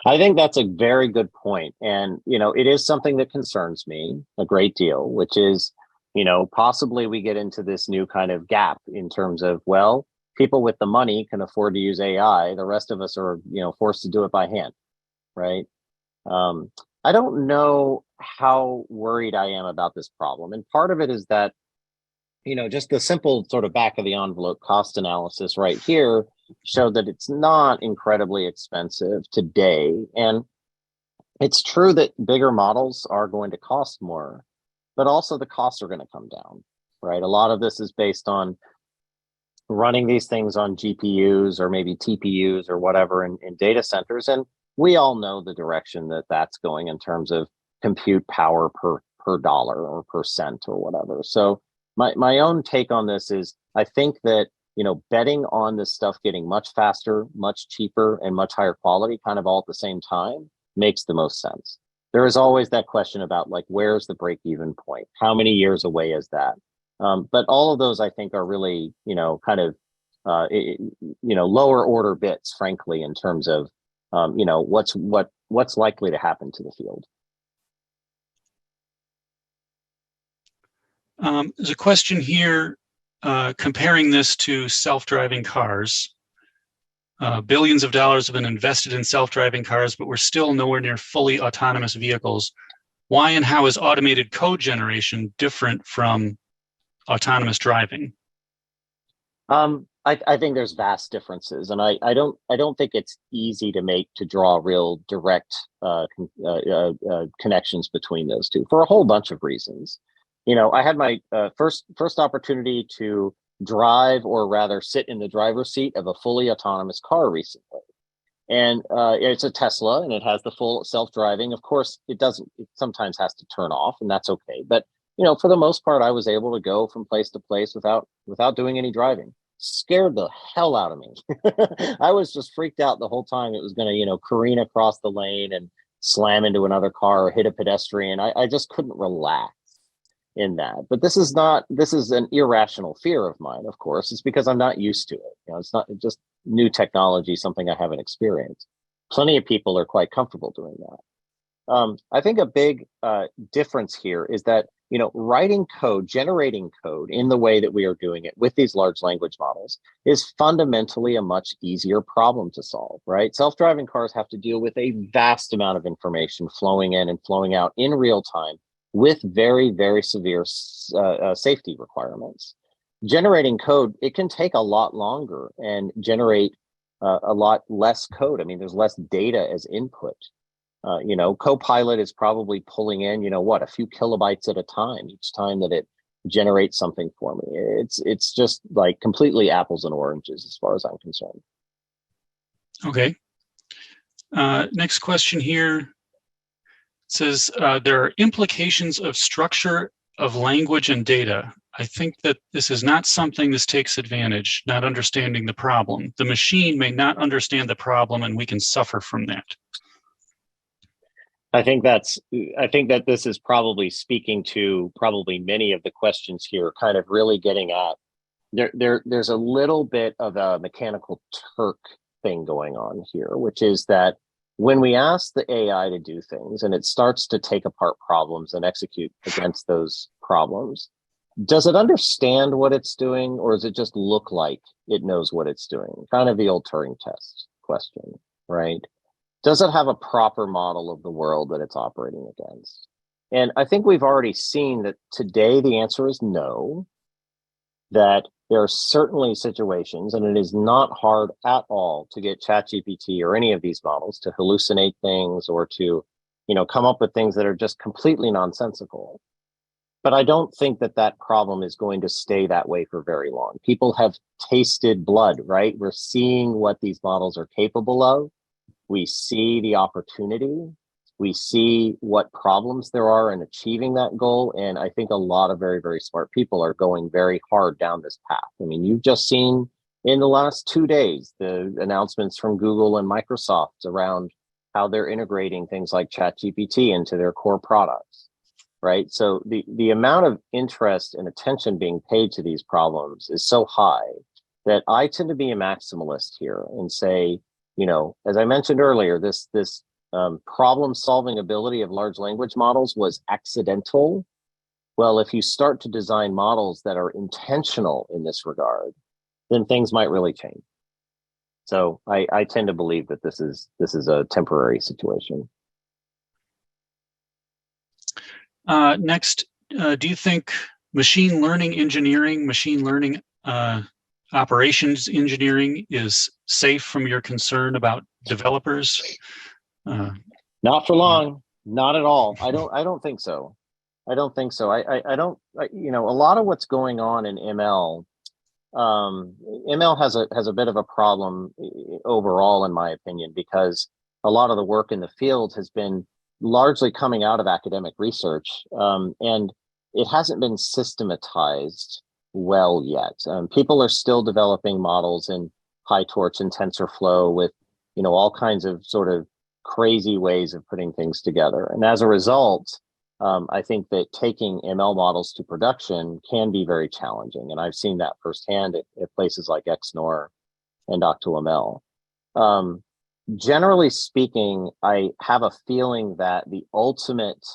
[SPEAKER 3] I think that's a very good point. And, it is something that concerns me a great deal, which is, possibly we get into this new kind of gap in terms of, well, people with the money can afford to use AI. The rest of us are, forced to do it by hand, right? I don't know how worried I am about this problem. And part of it is that, just the simple sort of back of the envelope cost analysis right here showed that it's not incredibly expensive today. And it's true that bigger models are going to cost more, but also the costs are going to come down, right? A lot of this is based on running these things on GPUs or maybe TPUs or whatever in data centers. And we all know the direction that that's going in terms of compute power per dollar or per cent or whatever. So my own take on this is I think that, betting on this stuff getting much faster, much cheaper, and much higher quality kind of all at the same time makes the most sense. There is always that question about like, where's the break-even point? How many years away is that? But all of those I think are really, kind of, lower order bits, frankly, in terms of, what's likely to happen to the field.
[SPEAKER 5] There's a question here comparing this to self-driving cars. Billions of dollars have been invested in self-driving cars, but we're still nowhere near fully autonomous vehicles. Why and how is automated code generation different from autonomous driving?
[SPEAKER 3] I think there's vast differences, and I don't think it's easy to draw real direct connections between those two for a whole bunch of reasons. I had my first opportunity to drive, or rather sit in the driver's seat of a fully autonomous car recently. And it's a Tesla and it has the full self-driving. Of course, it sometimes has to turn off, and that's okay. But, for the most part, I was able to go from place to place without doing any driving. Scared the hell out of me. I was just freaked out the whole time it was going to, careen across the lane and slam into another car or hit a pedestrian. I just couldn't relax in that. But this is an irrational fear of mine, of course. It's because I'm not used to it. It's not just new technology, something I haven't experienced. Plenty of people are quite comfortable doing that. I think a big difference here is that, writing code, generating code in the way that we are doing it with these large language models is fundamentally a much easier problem to solve, right? Self-driving cars have to deal with a vast amount of information flowing in and flowing out in real time with very, very severe safety requirements. Generating code, it can take a lot longer and generate a lot less code. I mean, there's less data as input. CoPilot is probably pulling in, a few kilobytes at a time each time that it generates something for me. It's just like completely apples and oranges as far as I'm concerned.
[SPEAKER 5] Okay. Next question here says, there are implications of structure of language and data. I think that this takes advantage, not understanding the problem. The machine may not understand the problem and we can suffer from that.
[SPEAKER 3] I think that this is probably speaking to many of the questions here, kind of really getting at there's a little bit of a mechanical Turk thing going on here, which is that when we ask the AI to do things and it starts to take apart problems and execute against those problems, does it understand what it's doing, or does it just look like it knows what it's doing? Kind of the old Turing test question, right? Does it have a proper model of the world that it's operating against? And I think we've already seen that today the answer is no, that there are certainly situations, and it is not hard at all to get ChatGPT or any of these models to hallucinate things or to, come up with things that are just completely nonsensical. But I don't think that that problem is going to stay that way for very long. People have tasted blood, right? We're seeing what these models are capable of. We see the opportunity. We see what problems there are in achieving that goal. And I think a lot of very, very smart people are going very hard down this path. I mean, you've just seen in the last 2 days, the announcements from Google and Microsoft around how they're integrating things like ChatGPT into their core products, right? So the amount of interest and attention being paid to these problems is so high that I tend to be a maximalist here and say, as I mentioned earlier, this problem-solving ability of large language models was accidental. Well, if you start to design models that are intentional in this regard, then things might really change. So I tend to believe that this is a temporary situation.
[SPEAKER 5] Next, do you think machine learning engineering, machine learning operations engineering is safe from your concern about developers?
[SPEAKER 3] Not for long, not at all. I don't think so. I don't think so. I don't, a lot of what's going on in ML, ML has a bit of a problem overall, in my opinion, because a lot of the work in the field has been largely coming out of academic research, and it hasn't been systematized well yet. People are still developing models in PyTorch and TensorFlow with, all kinds of sort of crazy ways of putting things together. And as a result, I think that taking ML models to production can be very challenging. And I've seen that firsthand at places like XNOR and OctoML. Generally speaking, I have a feeling that the ultimate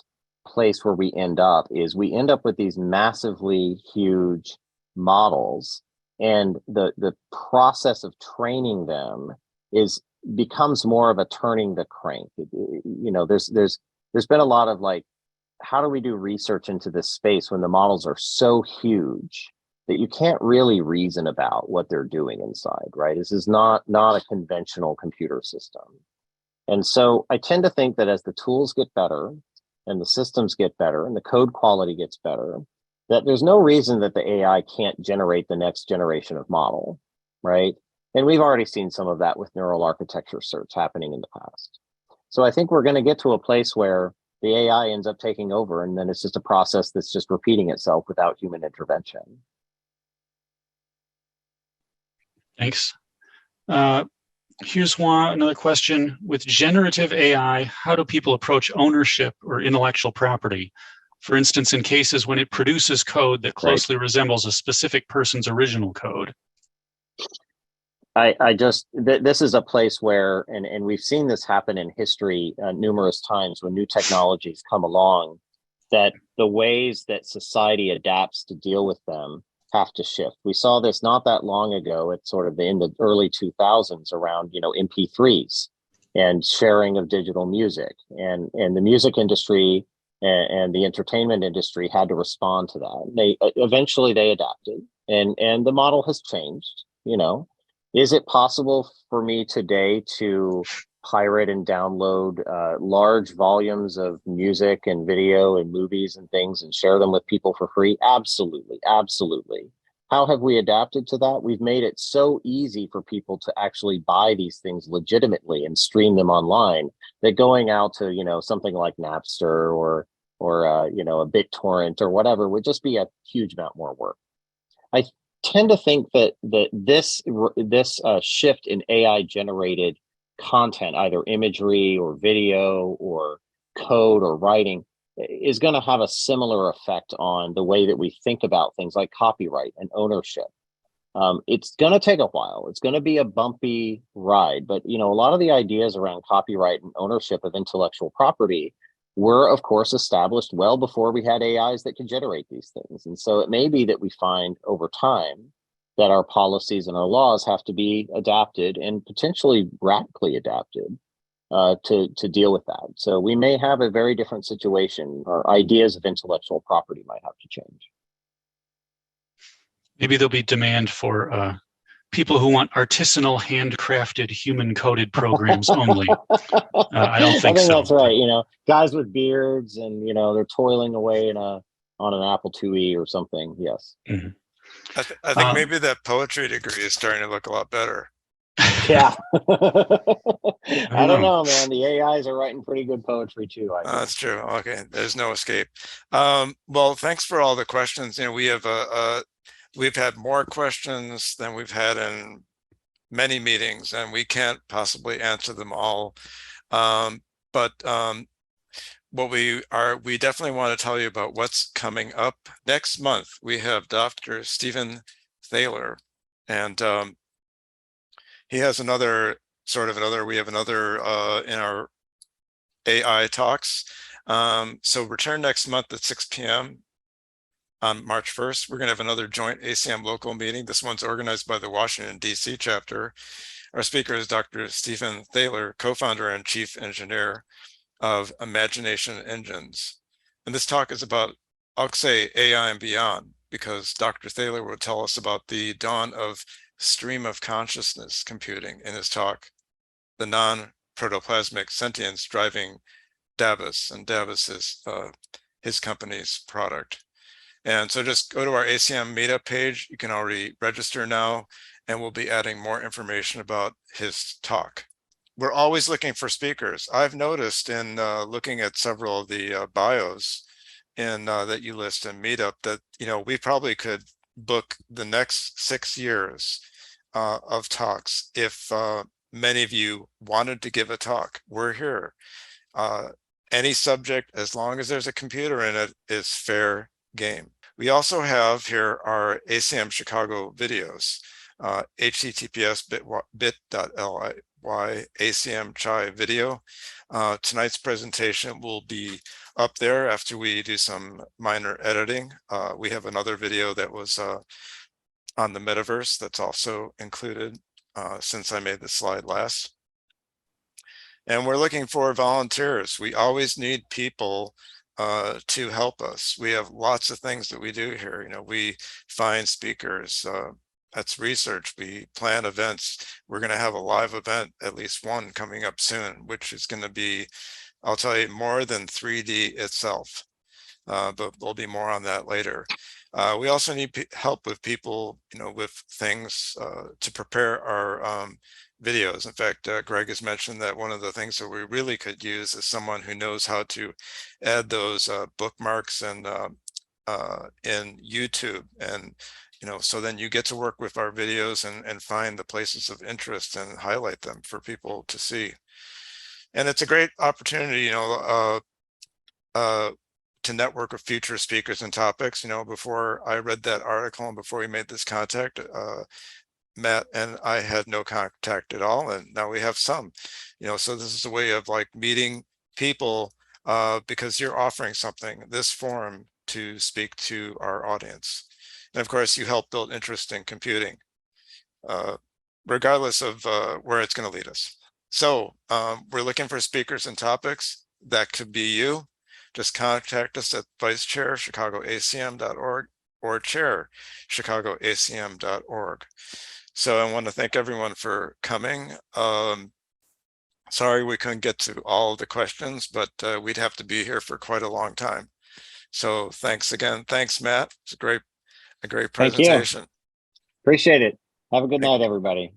[SPEAKER 3] place where we end up with these massively huge models, and the process of training them becomes more of a turning the crank. There's been a lot of like, how do we do research into this space when the models are so huge that you can't really reason about what they're doing inside, right? This is not a conventional computer system. And so I tend to think that as the tools get better and the systems get better and the code quality gets better, that there's no reason that the AI can't generate the next generation of model, right? And we've already seen some of that with neural architecture search happening in the past. So I think we're going to get to a place where the AI ends up taking over, and then it's just a process that's just repeating itself without human intervention.
[SPEAKER 5] Thanks. Here's another question. With generative AI, how do people approach ownership or intellectual property? For instance, in cases when it produces code that closely resembles a specific person's original code.
[SPEAKER 3] This is a place where, and we've seen this happen in history numerous times when new technologies come along, that the ways that society adapts to deal with them have to shift. We saw this not that long ago. It's sort of in the early 2000s around, MP3s and sharing of digital music, and the music industry and the entertainment industry had to respond to that. Eventually they adapted, and the model has changed. Is it possible for me today to pirate and download large volumes of music and video and movies and things and share them with people for free? Absolutely, absolutely. How have we adapted to that? We've made it so easy for people to actually buy these things legitimately and stream them online that going out to, something like Napster or a BitTorrent or whatever would just be a huge amount more work. I tend to think that this shift in AI generated content, either imagery or video or code or writing, is going to have a similar effect on the way that we think about things like copyright and ownership. It's going to take a while. It's going to be a bumpy ride, but a lot of the ideas around copyright and ownership of intellectual property were, of course, established well before we had AIs that could generate these things. And so it may be that we find over time that our policies and our laws have to be adapted and potentially radically adapted to deal with that. So we may have a very different situation. Our ideas of intellectual property might have to change.
[SPEAKER 5] Maybe there'll be demand for people who want artisanal, handcrafted, human-coded programs only. I don't think so.
[SPEAKER 3] That's right. Guys with beards and they're toiling away on an Apple IIe or something. Yes.
[SPEAKER 5] Mm-hmm.
[SPEAKER 2] I think maybe that poetry degree is starting to look a lot better.
[SPEAKER 3] Yeah. I don't know, man. The AIs are writing pretty good poetry too.
[SPEAKER 2] That's true. Okay, there's no escape. Well, thanks for all the questions. We've had more questions than we've had in many meetings, and we can't possibly answer them all. But we definitely want to tell you about what's coming up next month. We have Dr. Stephen Thaler, and he has another we have another in our AI talks. So return next month at 6 p.m. on March 1st. We're going to have another joint ACM local meeting. This one's organized by the Washington, D.C. chapter. Our speaker is Dr. Stephen Thaler, co-founder and chief engineer of Imagination Engines. And this talk is about, I'll say, AI and beyond, because Dr. Thaler will tell us about the dawn of stream of consciousness computing in his talk, the non-protoplasmic sentience driving Davis, and Davis is his company's product. And so just go to our ACM Meetup page. You can already register now, and we'll be adding more information about his talk. We're always looking for speakers. I've noticed in looking at several of the bios that you list in Meetup that, we probably could book the next 6 years of talks. If many of you wanted to give a talk, we're here. Any subject, as long as there's a computer in it, is fair game. We also have here our ACM Chicago videos, https://bit.ly ACM Chai video. Tonight's presentation will be up there after we do some minor editing. We have another video that was on the metaverse that's also included since I made the slide last. And we're looking for volunteers. We always need people to help us. We have lots of things that we do here. We find speakers, that's research, we plan events. We're going to have a live event, at least one coming up soon, which is going to be, I'll tell you, more than 3D itself, but there'll be more on that later. We also need help with people, with things to prepare our videos. In fact, Greg has mentioned that one of the things that we really could use is someone who knows how to add those bookmarks and in YouTube, and so then you get to work with our videos and find the places of interest and highlight them for people to see. And it's a great opportunity, to network with future speakers and topics. Before I read that article and before we made this contact, Matt and I had no contact at all, and now we have some. So this is a way of meeting people because you're offering something, this forum, to speak to our audience. And of course, you help build interest in computing, regardless of where it's going to lead us. So we're looking for speakers and topics. That could be you. Just contact us at vicechair@chicagoacm.org or chair@chicagoacm.org. So I want to thank everyone for coming. Sorry we couldn't get to all of the questions, but we'd have to be here for quite a long time. So thanks again. Thanks, Matt. It's a great presentation.
[SPEAKER 3] Thank you. Appreciate it. Have a good night, everybody.